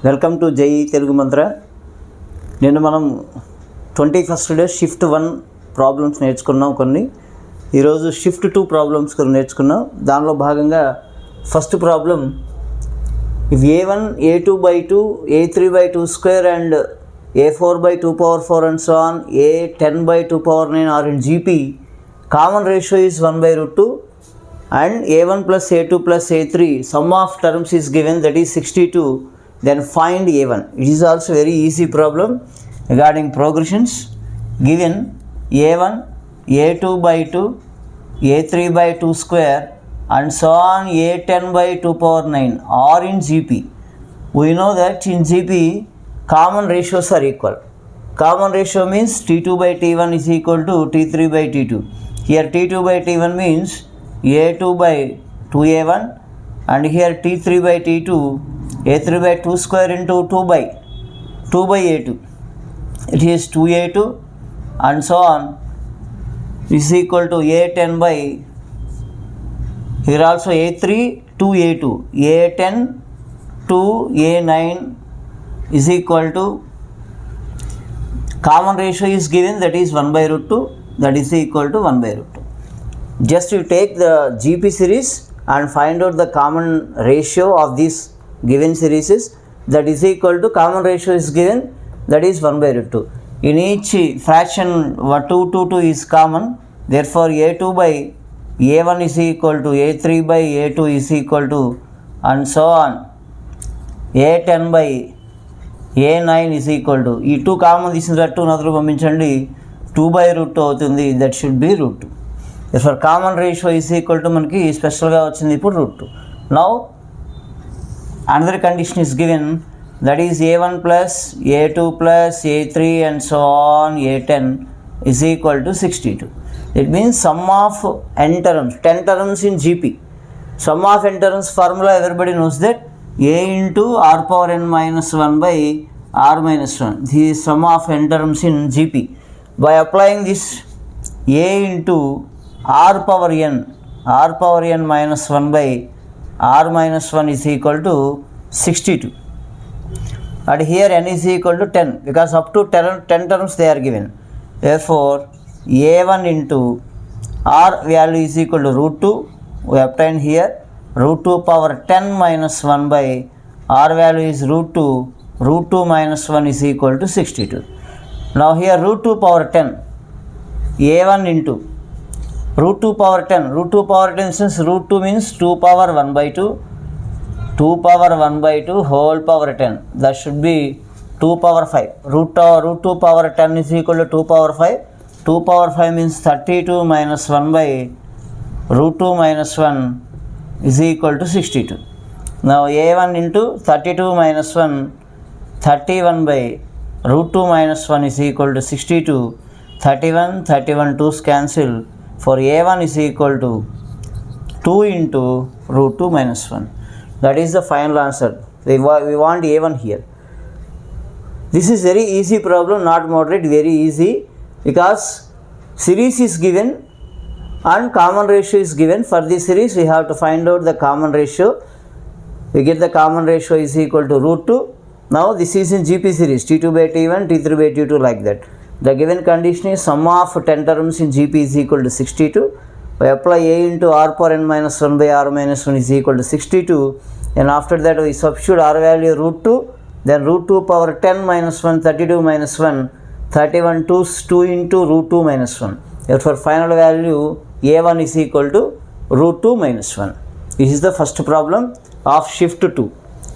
Welcome to జై తెలుగు మంత్ర. నేను మనం 21st డే షిఫ్ట్ 1 ప్రాబ్లమ్స్ నేర్చుకున్నాం కొన్ని. ఈరోజు షిఫ్ట్ 2 ప్రాబ్లమ్స్ కొన్ని నేర్చుకున్నాం. దానిలో భాగంగా first problem, if a1 a2/2 a3/2 square and a4/2 power 4 and so on a10/2 power 9 are in GP, common ratio is 1/√2 and a1 plus a2 plus a3 sum of terms is given, that is 62. Then find a1. It is also very easy problem regarding progressions. Given a1 a2/2 a3/2 square and so on a10/2 power 9 are in GP. We know that in GP common ratios are equal. Common ratio means T2/T1 is equal to T3/T2. Here T2/T1 means a2/2a1 and here T3/T2 a3/2 square into 2/a2. It is 2a2 and so on is equal to a10 by, here also a3 2a2 a10 to a9 is equal to, common ratio is given, that is 1/√2, that is equal to 1/√2. Just you take the GP series and find out the common ratio of these given series, that is equal to, common ratio is given, that is 1/√2. In each fraction 2 is common, therefore a2/a1 is equal to a3/a2 is equal to and so on a10/a9 is equal to, ఈ 2 common తీసిన 2 నదులు పంపించండి, 2/√2 అవుతుంది, that should be √2. therefore common ratio is equal to, మనకి స్పెషల్గా వచ్చింది ఇప్పుడు √2. now another condition is given, that is a1 plus a2 plus a3 and so on a10 is equal to 62. It means sum of n terms, 10 terms in GP. Sum of n terms formula everybody knows, that a into r power n minus 1 by r minus 1. This is sum of n terms in GP. By applying this, a into r power n minus 1 by r minus 1 is equal to 62. And here n is equal to 10 because up to 10 terms they are given. Therefore a1 into r value is equal to √2. We obtain here √2 power 10 minus 1 by r value is √2 minus 1 is equal to 62. Now here √2 power 10, a1 into √2 power 10 since √2 means 2 power 1/2, 2 power 1/2 whole power 10, that should be 2 power 5. √2 power 10 is equal to 2 power 5. 2 power 5 means 32 minus 1 by √2 minus 1 is equal to 62. Now a1 into 32 minus 1, 31 by √2 minus 1 is equal to 62. 31 2's cancel. For a1 is equal to 2 into √2 minus 1. That is the final answer. We want a1 here. This is very easy problem, not moderate, very easy, because series is given and common ratio is given. For this series we have to find out the common ratio. We get the common ratio is equal to √2. Now this is in GP series, T2/T1 T3/T2 like that. The given condition is sum of 10 terms in GP is equal to 62. We apply a into r power n minus 1 by r minus 1 is equal to 62. And after that we substitute r value √2, then √2 power 10 minus 1, 32 minus 1, 31 2 into √2 minus 1. Therefore final value a1 is equal to √2 minus 1. This is the first problem of shift 2.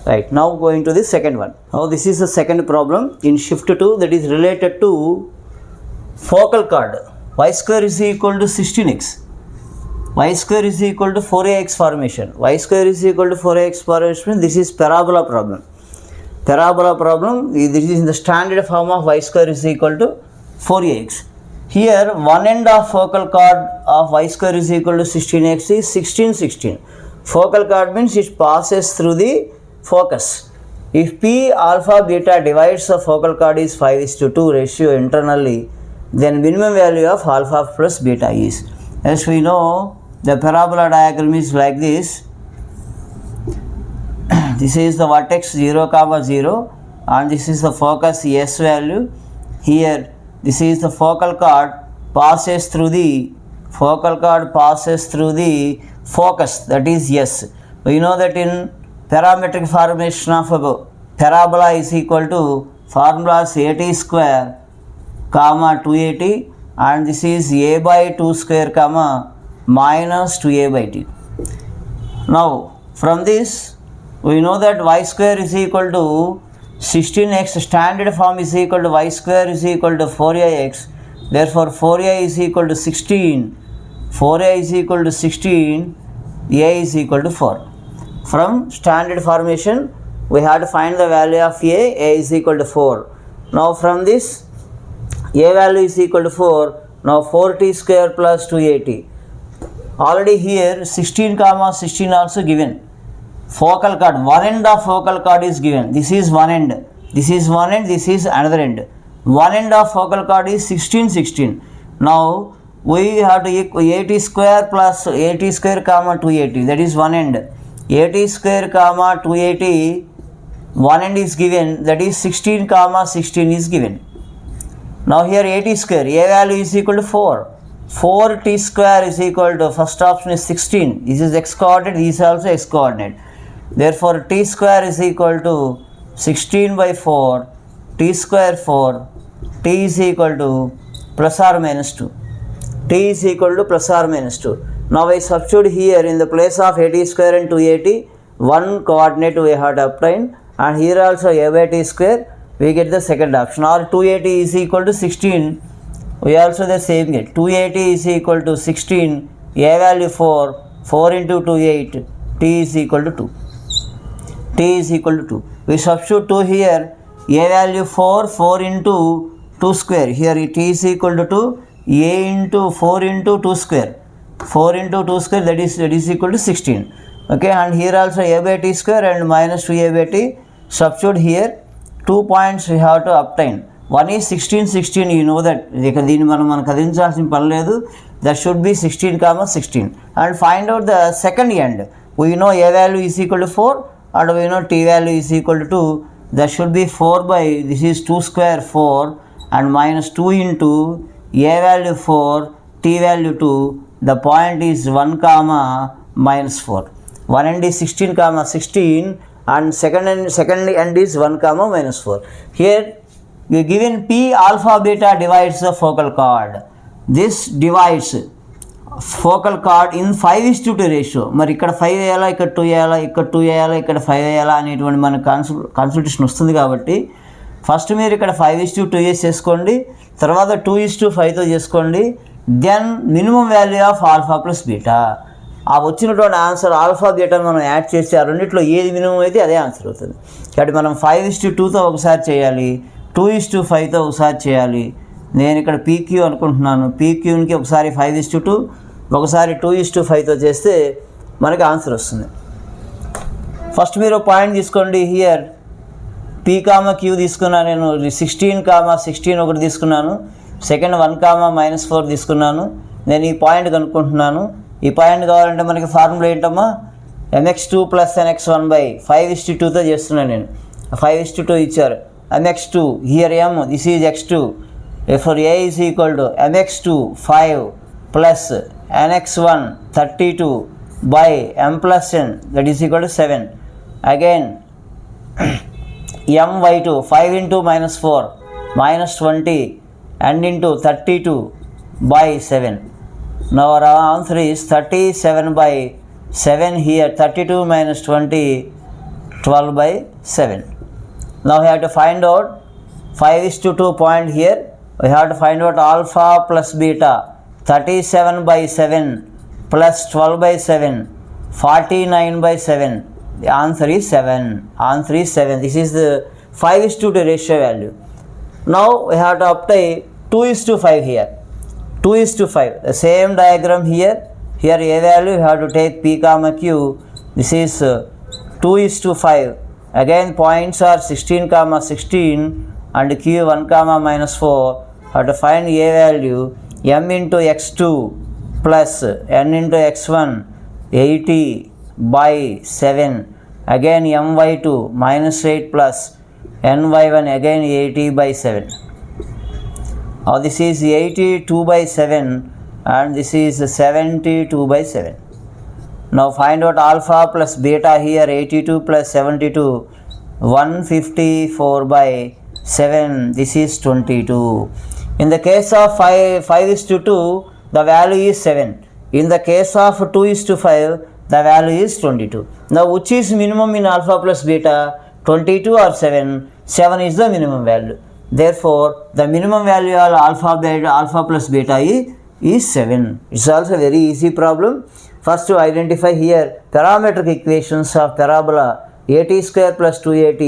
Right, now going to the second one. Now this is the second problem in shift 2, that is related to focal chord. Y square is equal to 16x. Y square is equal to 4ax formation. Y square is equal to 4ax formation. This is parabola problem. This is in the standard form of y square is equal to 4ax. Here one end of focal chord of y square is equal to 16x is 16. Focal chord means it passes through the focus. If p alpha beta divides the focal chord is 5:2 ratio internally, then minimum value of alpha plus beta is, as we know the parabola diagram is like this. this is the vertex 0, 0, and this is the focus S value. Here this is the focal chord passes through the focus, that is S. We know that in parametric formation of a parabola is equal to formulas at square comma 2at, and this is a by 2 square comma minus 2a by t. Now from this we know that y square is equal to 16x, standard form is equal to y square is equal to 4ax. Therefore 4a is equal to 16, 4a is equal to 16, a is equal to 4. From standard formation we have to find the value of a is equal to 4. Now from this a value is equal to 4. Now 4t square plus 2at. Already here 16 comma 16 also given. Focal chord, one end of focal chord is given. This is one end, this is one end, this is another end. One end of focal chord is 16, 16. Now we have to equal at square plus at square comma 2at, that is one end. At square comma 2at, one end is given, that is 16 comma 16 is given. Now here at square, a value is equal to 4. 4t square is equal to, first option is 16. This is x coordinate, this is also x coordinate. Therefore t square is equal to 16 by 4, t square 4, t is equal to plus or minus 2. T is equal to plus or minus 2. Now I substitute here in the place of at square and 2at, one coordinate we have to obtain, and here also a by t square, we get the second option. Or 2at is equal to 16, we also the same get. 2at is equal to 16, a value 4, 4 into 2 8, t is equal to 2. T is equal to 2. We substitute 2 here, a value 4, 4 into 2 square. Here t is equal to 2, a into 4 into 2 square. 4 into 2 square, that is equal to 16. Okay, and here also a by t square and minus 2a by t. Substitute here, 2 points we have to obtain. One is 16, 16, you know that. That should be 16 comma 16. And find out the second end. We know a value is equal to 4 and we know t value is equal to 2. That should be 4 by, this is 2 square 4 and minus 2 into a value 4, t value 2. The point is 1 comma minus 4. One end is 16 comma 16 and second end is 1 comma minus 4. Here we given p alpha beta divides the focal chord. This divides focal chord in 5:2 ratio. మరి ఇక్కడ 5 వేయాలా, ఇక్కడ 2 వేయాలా, ఇక్కడ 2 వేయాలా, ఇక్కడ 5 వేయాలా అనేటువంటి మన కన్సల్టేషన్ వస్తుంది కాబట్టి ఫస్ట్ మీరు ఇక్కడ 5:2 చేసుకోండి, తర్వాత 2:5తో చేసుకోండి. Then minimum value of alpha plus beta. ఆ వచ్చినటువంటి ఆన్సర్ ఆల్ఫా బీటాను మనం యాడ్ చేసి ఆ రెండిట్లో ఏది మినిమం అయితే అదే ఆన్సర్ అవుతుంది. కాబట్టి మనం 5:2తో ఒకసారి చేయాలి, 2:5తో ఒకసారి చేయాలి. నేను ఇక్కడ పీక్యూ అనుకుంటున్నాను. పీక్యూకి ఒకసారి 5:2, ఒకసారి 2:5తో చేస్తే మనకి ఆన్సర్ వస్తుంది. ఫస్ట్ మీరు పాయింట్ తీసుకోండి. హియర్ పీ కామా క్యూ తీసుకున్నాను నేను. 16 కామా 16 ఒకటి తీసుకున్నాను. సెకండ్ 1 కామా మైనస్ 4 తీసుకున్నాను. నేను ఈ పాయింట్ కనుక్కుంటున్నాను. ఈ పాయింట్ కావాలంటే మనకి ఫార్ములా ఏంటమ్మా, mx2 ప్లస్ nx1 బై 5:2తో చేస్తున్నాను నేను. 5:2 ఇచ్చారు. mx2 here m, this is x2. Therefore a is equal to mx2 5 plus nx1 32 by m plus n, that is equal to 7. Again my2 5 into minus 4 minus 20 and into 32 by 7. Now our answer is 37 by 7 here. 32 minus 20, 12 by 7. Now we have to find out 5:2 point here. We have to find out alpha plus beta. 37 by 7 plus 12 by 7, 49 by 7. The answer is 7. Answer is 7. This is the 5:2 ratio value. Now we have to apply 2:5 here. 2:5. The same diagram here. Here a value we have to take p comma q. This is 2:5. Again points are 16 comma 16 and q 1 comma minus 4. Have to find a value, m into x2 plus n into x1, 80 by 7 again my2 minus 8 plus ny1 again 80 by 7. Now this is 82 by 7 and this is 72 by 7. Now find out alpha plus beta here. 82 plus 72, 154 by 7, this is 22. In the case of 5:2, the value is 7. In the case of 2:5, the value is 22. Now which is minimum in alpha plus beta, 22 or 7? 7 is the minimum value. Therefore the minimum value of alpha plus beta is 7. It's also a very easy problem. First to identify here parametric equations of parabola at square plus 2at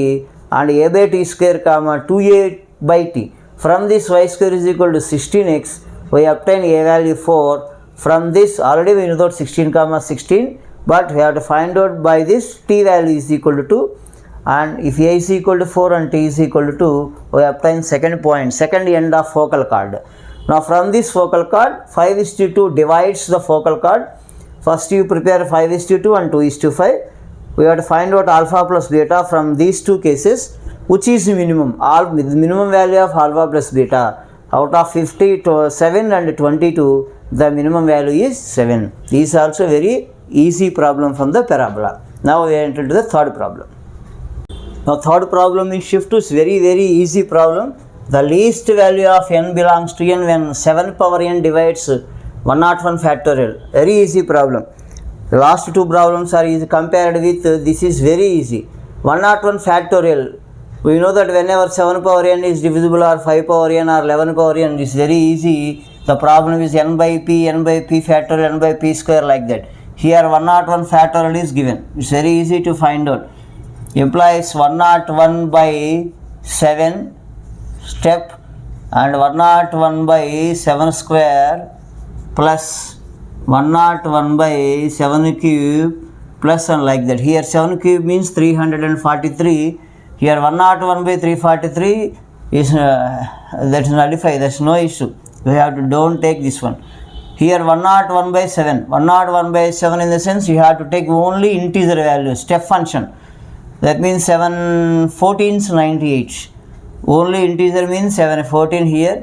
and a by t square comma 2a by t. From this y square is equal to 16x, we obtain a value 4. From this already we know that 16 comma 16, but we have to find out by this t value is equal to 2, and if a is equal to 4 and t is equal to 2, we obtain second point, second end of focal chord. Now from this focal chord 5:2 divides the focal chord. First you prepare 5:2 and 2:5. We have to find out alpha plus beta from these two cases. Which is minimum? The minimum value of alpha plus beta. Out of 50 to 7 and 22, the minimum value is 7. This is also a very easy problem from the parabola. Now we enter to the third problem. Now third problem is shift to very easy problem. The least value of n belongs to n when 7 power n divides 101 factorial. Very easy problem. The last two problems are easy compared with this is very easy. 101 factorial. We know that whenever 7 power n is divisible or 5 power n or 11 power n, it is very easy. The problem is n by p factorial, n by p square, like that. Here 101 factorial is given. It's very easy to find out. Implies 101 by 7 step and 101 by 7 square plus 101 by 7 cube plus and like that. Here 7 cube means 343. Here 101 by 343 is that's nullified. That's no issue. We have to don't take this one. Here 101 by 7. 101 by 7 in the sense you have to take only integer value, step function. That means 7 14s 98. Only integer means 7 14 here.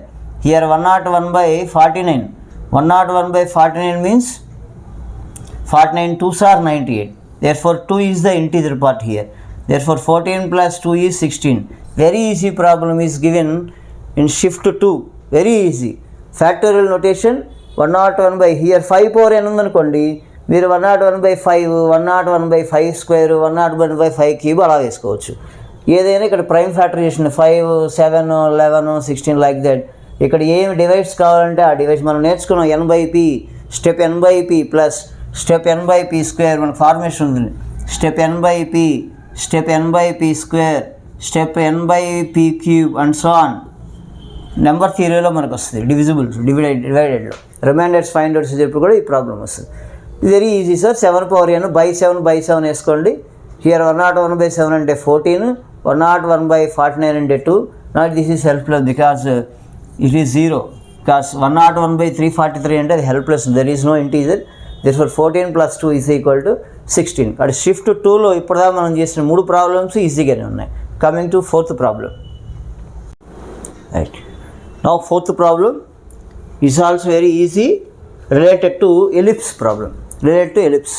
Here 101 by 49. 101 by 49 means 49 2s are 98. Therefore 2 is the integer part here. Therefore 14 plus 2 is 16. Very easy problem is given in shift 2. Very easy. Factorial notation 101 by here 5 power n ఉందనుకోండి, మీరు 101 by 5, 101 by 5 square, 101 by 5 cube అలా వేసుకోవచ్చు. ఏదైనా ఇక్కడ prime factorisation 5 7 11 16 like that. ఇక్కడ ఏమి divides కావాలంటే ఆ డివైడ్స్ మనం నేర్చుకున్నాం. n by p step n by p plus step n by p square మన ఫార్మేషన్ ఉంది. Step n by p step n by p square step n by p cube and so on. Number థియరీలో మనకు వస్తుంది divisible డివైడెడ్లో remainders find అవుట్స్ చెప్పి కూడా ఈ ప్రాబ్లం వస్తుంది. Very easy sir. 7 power n by 7 వేసుకోండి. హియర్ 101 by 7 అంటే 14, 101 by 49 అంటే 2. Not this is helpless because it is 0. Because 101 by 343 అంటే అది helpless, there is no integer. therefore 14 plus 2 is equal to 16. అటు షిఫ్ట్ 2లో ఇప్పుడుదా మనం చేసిన 3 ప్రాబ్లమ్స్ ఈజీగానే ఉన్నాయి. Coming to fourth problem. Right now fourth problem is also very easy related to ellipse problem. Related to ellipse.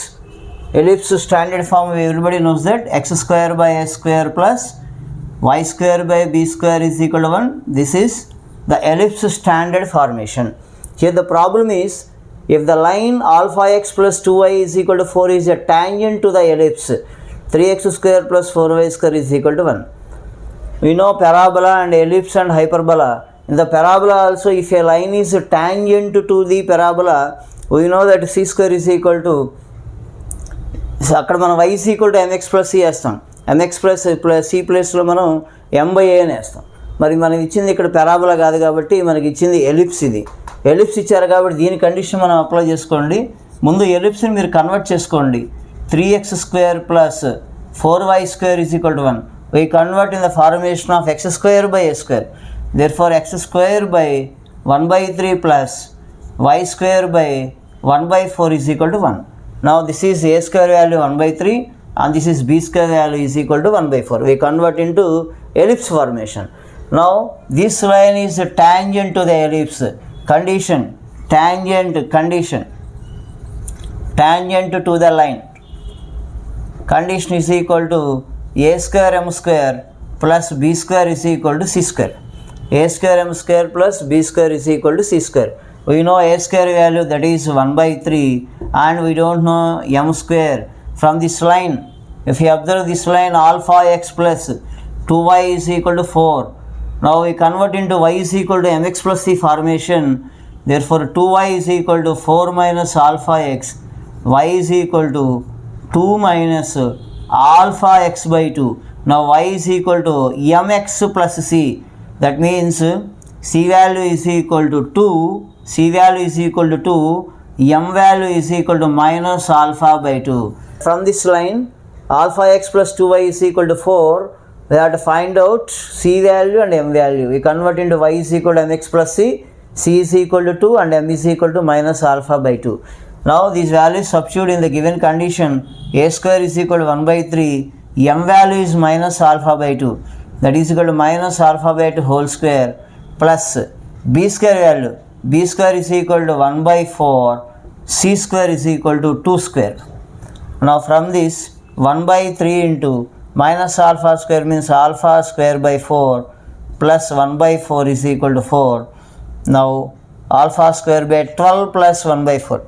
Ellipse standard form everybody knows that x square by a square plus y square by b square is equal to 1. This is the ellipse standard formation. Here the problem is if the line alpha x plus 2y is equal to 4 is a tangent to the ellipse 3x square plus 4y square is equal to 1. We know parabola and ellipse and hyperbola. In the parabola also if a line is tangent to the parabola we know that c square is equal to అక్కడ మనం y is equal to mx plus c వేస్తాం. mx plus c ప్లస్లో మనం m by a అని వేస్తాం. మరి మనం ఇచ్చింది ఇక్కడ పెరాబోలా కాదు కాబట్టి మనకి ఇచ్చింది ఎలిప్స్. ఇది ఎలిప్స్ ఇచ్చారు కాబట్టి దీని కండిషన్ మనం అప్లై చేసుకోండి. ముందు ఎలిప్స్ని మీరు కన్వర్ట్ చేసుకోండి. 3x square plus 4y square is equal to 1. We convert in the formation of x square by a square. Therefore x square by 1 by 3 plus y square by 1 by 4 is equal to 1. Now this is a square value 1 by 3, and this is b square value is equal to 1 by 4. We convert into ellipse formation. Now this line is tangent to the ellipse. Condition, tangent to the line. Condition is equal to a square m square plus b square is equal to c square. A square m square plus b square is equal to c square. We know a square value, that is 1 by 3, and we don't know m square. From this line, if you observe this line, alpha x plus 2y is equal to 4. Now we convert into y is equal to mx plus c formation. Therefore 2y is equal to 4 minus alpha x. Y is equal to 2 minus alpha x by 2. Now y is equal to mx plus c. That means c value is equal to 2. C value is equal to 2. M value is equal to minus alpha by 2. From this line, alpha x plus 2y is equal to 4. We have to find out c value and m value. We convert into y is equal to mx plus c. C is equal to 2 and m is equal to minus alpha by 2. Now these values substitute in the given condition. A square is equal to 1 by 3. M value is minus alpha by 2. That is equal to minus alpha by 2 whole square plus b square value. B square is equal to 1 by 4. C square is equal to 2 square. Now from this, 1 by 3 into minus alpha square means alpha square by 4 plus 1 by 4 is equal to 4. Now alpha square by 12 plus 1 by 4.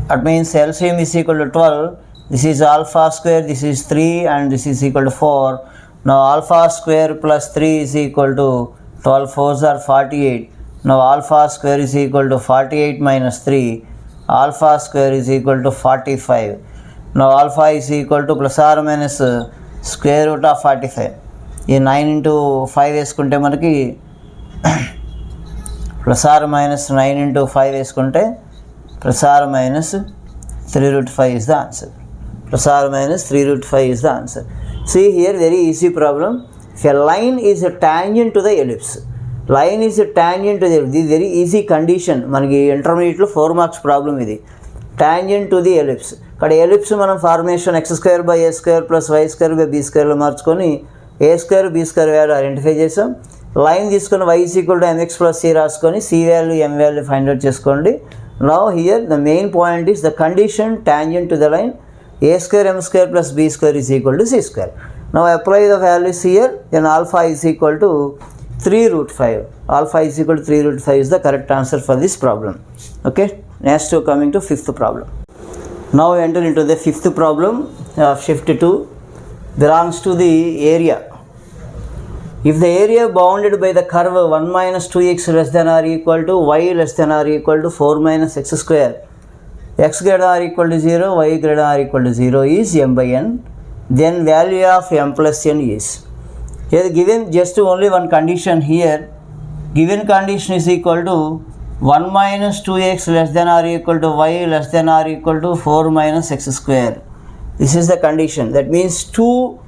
That means LCM is equal to 12. This is alpha square, this is 3 and this is equal to 4. Now alpha square plus 3 is equal to 12 4s are 48. Now alpha square is equal to 48 minus 3. Alpha square is equal to 45. Now alpha is equal to plus or minus square root of 45. ఈ 9 into 5 వేసుకుంటే మనకి plus or minus 9 into 5 వేసుకుంటే plus or minus 3 root 5 is the answer. Plus or minus 3 root 5 is the answer. See here, very easy problem. If a line is a tangent to the ellipse, line is a tangent to the ellipse. This is very easy condition. మనకి ఇంటర్మీడియట్లో 4 marks problem ఇది. Tangent to the ellipse. ఇక్కడ ellipse మనం formation x square by a square plus y square by b స్క్వేర్లో మార్చుకొని a square b square value identify చేసాం. Line తీసుకొని y is equal to mx plus c రాసుకొని c value m value find out చేసుకోండి. Now here the main point is the condition tangent to the line a square m square plus b square is equal to c square. Now apply the values here, then alpha is equal to 3 root 5. Alpha is equal to 3 root 5 is the correct answer for this problem. Okay, next to coming to fifth problem. Now we enter into the fifth problem of shift 2 belongs to the area. If the area bounded by the curve 1 minus 2x less than or equal to y less than or equal to 4 minus x square, x greater or equal to 0, y greater or equal to 0 is m by n, then value of m plus n is. Here given just only one condition here. Given condition is equal to 1 minus 2x less than or equal to y less than or equal to 4 minus x square. This is the condition. That means 2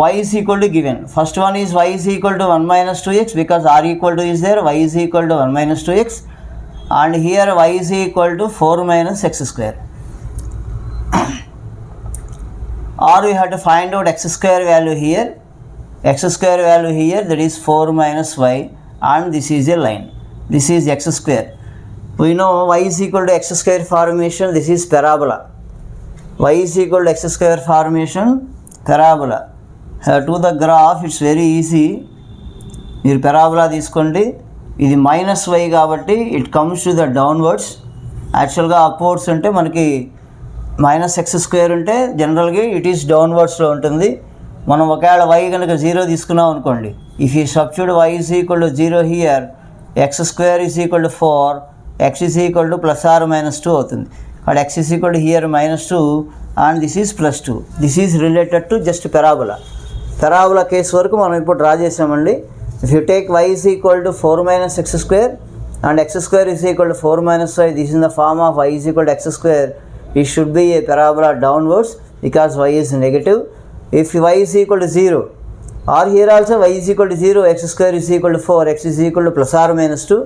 y is equal to given. First one is y is equal to 1 minus 2x because r equal to is there, y is equal to 1 minus 2x, and here y is equal to 4 minus x square. Or we have to find out x square value here. X square value here, that is 4 minus y, and this is a line. This is x square. We know y is equal to x square formation. This is parabola. Y is equal to x square formation, parabola. To the graph, it's very easy. మీరు parabola తీసుకోండి. ఇది minus y కాబట్టి it comes to the downwards. యాక్చువల్గా upwards అంటే మనకి minus X square ఉంటే జనరల్గా it is డౌన్వర్డ్స్లో ఉంటుంది. మనం ఒకవేళ y కనుక 0 తీసుకున్నాం అనుకోండి, if you substitute y is equal to 0 here, x square is equal to 4, x is equal to plus or minus 2 అవుతుంది. అక్కడ x is equal to here minus 2 and this is plus 2. This is related to just parabola. Parabola case వరకు మనం ఇప్పుడు draw చేసామండి. If you take y is equal to 4 minus x square and x square is equal to 4 minus y, this is in the form of y is equal to x square. It should be a parabola downwards because y is negative. If y is equal to 0, or here also y is equal to 0, x square is equal to 4, x is equal to plus or minus 2.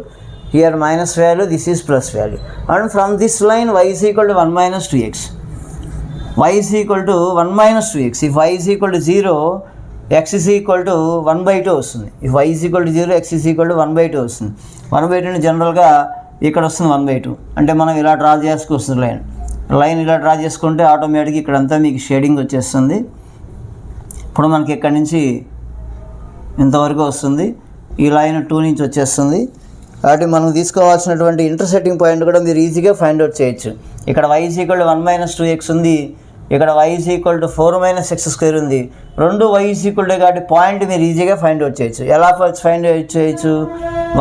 Here minus value, this is plus value. And from this line y is equal to 1 minus 2x. y is equal to 1 minus 2x. If y is equal to 0, x is equal to 1/2 వస్తుంది. if y is equal to 0, x is equal to 1/2 వస్తుంది. 1/2 జనరల్గా ఇక్కడ వస్తుంది 1/2. అంటే మనం ఇలా draw చేసుకొస్తుంది line ఇలా draw చేసుకుంటే ఆటోమేటిక్గా ఇక్కడంతా మీకు షేడింగ్ వచ్చేస్తుంది. ఇప్పుడు మనకి ఇక్కడి నుంచి ఇంతవరకు వస్తుంది, ఈ లైన్ 2 నుంచి వచ్చేస్తుంది. కాబట్టి మనం తీసుకోవాల్సినటువంటి ఇంటర్సెక్టింగ్ పాయింట్ కూడా మీరు ఈజీగా ఫైండ్ అవుట్ చేయొచ్చు. ఇక్కడ y is equal to 1 minus 2x ఉంది, ఇక్కడ y is equal to 4 minus x² ఉంది. రెండు y is equal to కాబట్టి పాయింట్ మీరు ఈజీగా ఫైండ్ అవుట్ చేయొచ్చు. ఎలా ఫైండ్ అవుట్ చేయొచ్చు?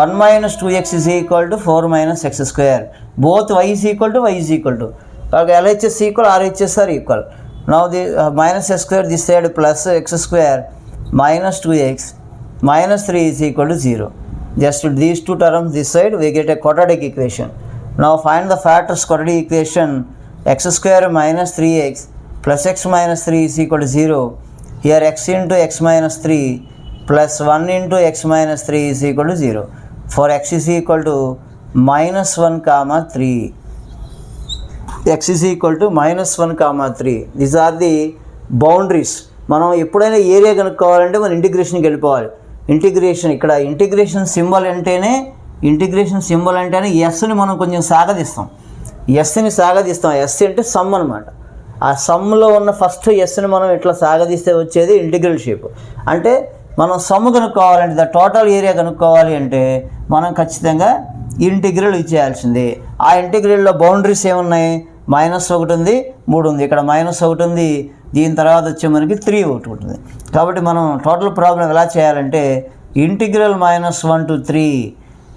1 minus 2x is equal to 4 minus x². Both y is equal to y is equal to. కాబట్టి LHS equal, RHS are equal. Now the minus x² this side plus x² minus 2x minus 3 is equal to 0. Just these two terms this side we get a quadratic equation. Now find the factors quadratic equation. x² minus 3x plus x minus 3 is equal to 0. Here x into x minus 3 plus 1 into x minus 3 is equal to 0. For x is equal to minus 1 comma 3. x is equal to minus 1 comma 3. These are the boundaries. మనం ఎప్పుడైనా area కనుక్కోవాలంటే మనం ఇంటిగ్రేషన్కి వెళ్ళిపోవాలి. Integration ఇక్కడ integration symbol అంటేనే ఎస్ని మనం కొంచెం సాగదీస్తాం. ఎస్ని సాగదీస్తాం. Yes అంటే some అనమాట. ఆ సమ్లో ఉన్న ఫస్ట్ ఎస్ని మనం ఇట్లా సాగదీస్తే వచ్చేది ఇంటిగ్రల్ షేప్. అంటే మనం సమ్ కనుక్కోవాలంటే ద టోటల్ ఏరియా కనుక్కోవాలి అంటే మనం ఖచ్చితంగా ఇంటిగ్రల్ ఇచ్చేయాల్సిందే. ఆ ఇంటిగ్రల్లో బౌండరీస్ ఏమున్నాయి? -1 ఉంది, 3 ఉంది. ఇక్కడ -1 ఉంది, దీని తర్వాత వచ్చే మనకి 3 ఒకటి ఉంటుంది. కాబట్టి మనం టోటల్ ప్రాబ్లం ఎలా చేయాలంటే ఇంటిగ్రల్ -1 to 3.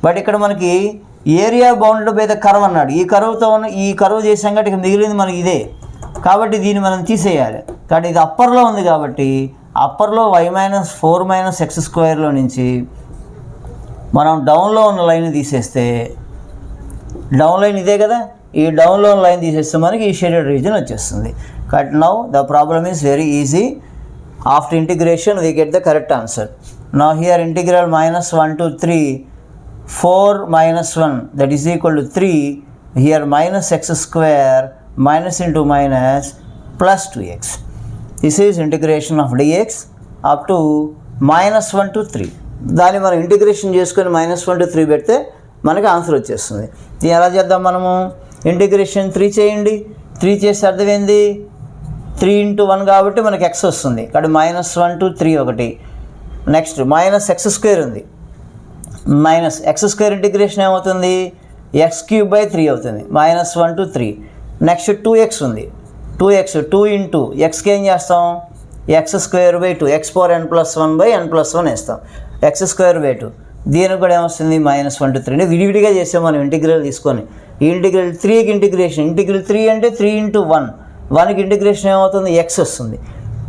బట్ ఇక్కడ మనకి area bounded by the curve అన్నాడు. ఈ కర్వ్ చేసాం కాబట్టి ఇక మిగిలింది మనకి ఇదే. కాబట్టి దీన్ని మనం తీసేయాలి. కాబట్టి ఇది అప్పర్లో ఉంది కాబట్టి అప్పర్లో y-4 minus x² నుంచి మనం డౌన్లో ఉన్న లైన్ తీసేస్తే, డౌన్ లైన్ ఇదే కదా, ఈ డౌన్లో ఉన్న లైన్ తీసేస్తే మనకి ఈ షేడెడ్ రీజన్ వచ్చేస్తుంది. But now the problem is very easy. After integration we get the correct answer. Now here integral -1 to 3, 4 minus 1 that is equal to 3. Here minus x² minus into minus plus 2x. This is integration of dx up to -1 to 3. దాన్ని మనం integration చేసుకొని -1 to 3 పెడితే మనకి answer వచ్చేస్తుంది. దీన్ని ఎలా చేద్దాం? మనము ఇంటిగ్రేషన్ 3 చేయండి. 3 చేస్తే అర్థం ఏంది? 3 into 1 కాబట్టి మనకి x వస్తుంది. కాబట్టి -1 to 3 ఒకటి. నెక్స్ట్ మైనస్ x² ఉంది. మైనస్ x² ఇంటిగ్రేషన్ ఏమవుతుంది? x³/3 అవుతుంది. -1 to 3. నెక్స్ట్ 2x ఉంది. 2x 2 into xకి ఏం చేస్తాం? x²/2 x⁻n+1/n+1 వేస్తాం. x²/2 దీనికి కూడా ఏమొస్తుంది? -1 to 3. అంటే విడివిడిగా చేసాం మనం ఇంటిగ్రల్ తీసుకొని. ఈ ఇంటిగ్రల్ 3కి ఇంటిగ్రేషన్, ఇంటిగ్రల్ 3 అంటే 3 into 1. 1కి ఇంటిగ్రేషన్ ఏమవుతుంది? x వస్తుంది.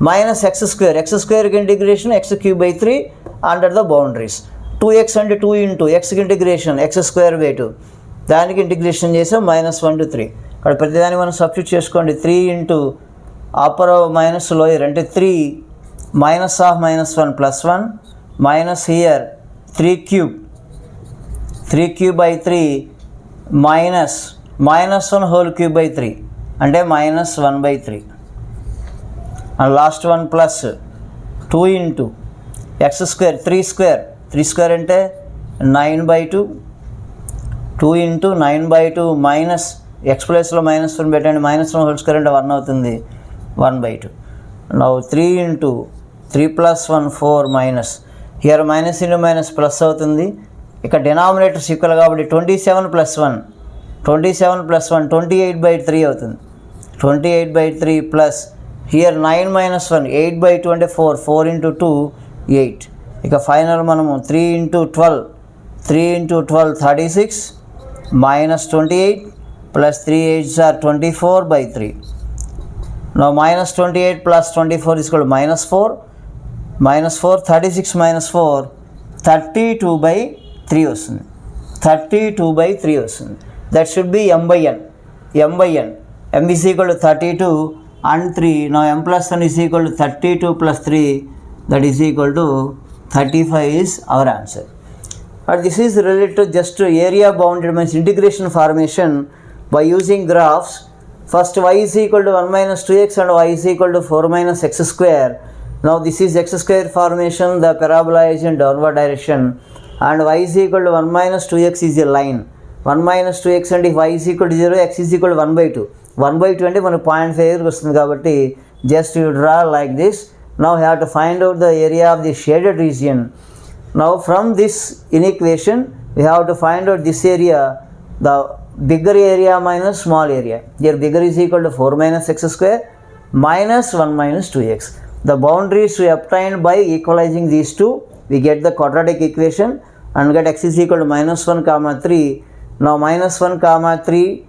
మైనస్ x²కి integration x³/3 under the boundaries. 2x అంటే 2 into xకి ఇంటిగ్రేషన్ x²/2 దానికి ఇంటిగ్రేషన్ చేసాం -1 to 3. ఇక్కడ ప్రతిదాన్ని మనం సబ్స్టిట్యూట్ చేసుకోండి. 3 into అప్పర్ మైనస్ లోయర్ అంటే 3 -1 + 1 మైనస్ హియర్ 3³/3 మైనస్ -1 3³ అంటే -1/3 and last one plus 2 into x² 3² అంటే 9/2 2 into 9/2 మైనస్ x ప్లేస్లో -1 పెట్టండి. -1 2 అంటే 1 అవుతుంది. 1/2. Now 3 into 3 + 1 4 minus here minus into minus plus అవుతుంది. ఇక్కడ డినామినేటర్స్ ఈక్వల్ కాబట్టి 27 + 1 28/3 అవుతుంది. 28/3 ప్లస్ హియర్ 9 - 1 8/2 అంటే 4 into 2 8. ఇక ఫైనల్ మనము 3 into 12 36 -28 plus 3 8s are 24/3. Now -28 plus 24 is equal to -4 36 - 4 32/3 వస్తుంది. 32/3 వస్తుంది. That should be m/n. m is equal to 32 and 3. Now m+1 is equal to 32 plus 3, that is equal to 35 is our answer. But this is related to just area bounded means integration formation by using graphs. First y is equal to 1 minus 2x and y is equal to 4 minus x square. Now this is x square formation, the parabola is in downward direction, and y is equal to 1 minus 2x is a line. 1 minus 2x and if y is equal to 0, x is equal to 1 by 2. 1 by 2 అంటే మనకు 0.5 వస్తుంది కాబట్టి just you draw like this. Now you have to find out the area of the shaded region. Now from this inequation we have to find out this area, the bigger area minus small area. Here bigger is equal to 4 minus x square minus 1 minus 2x. The boundaries we obtained by equalizing these two, we get the quadratic equation and get x is equal to minus 1 comma 3. Now minus 1 comma 3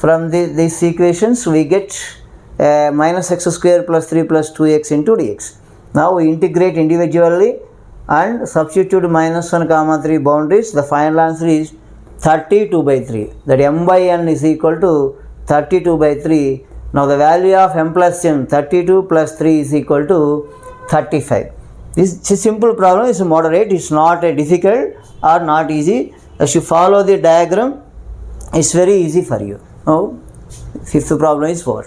from these equations we get minus x square plus 3 plus 2x into dx. Now we integrate individually and substitute minus 1 comma 3 boundaries. The final answer is 32 by 3. That m by n is equal to 32 by 3. Now the value of m plus n, 32 plus 3 is equal to 35. This is a simple problem, it's moderate, it's not a difficult or not easy. As you follow the diagram, it's very easy for you. Now, fifth problem is over.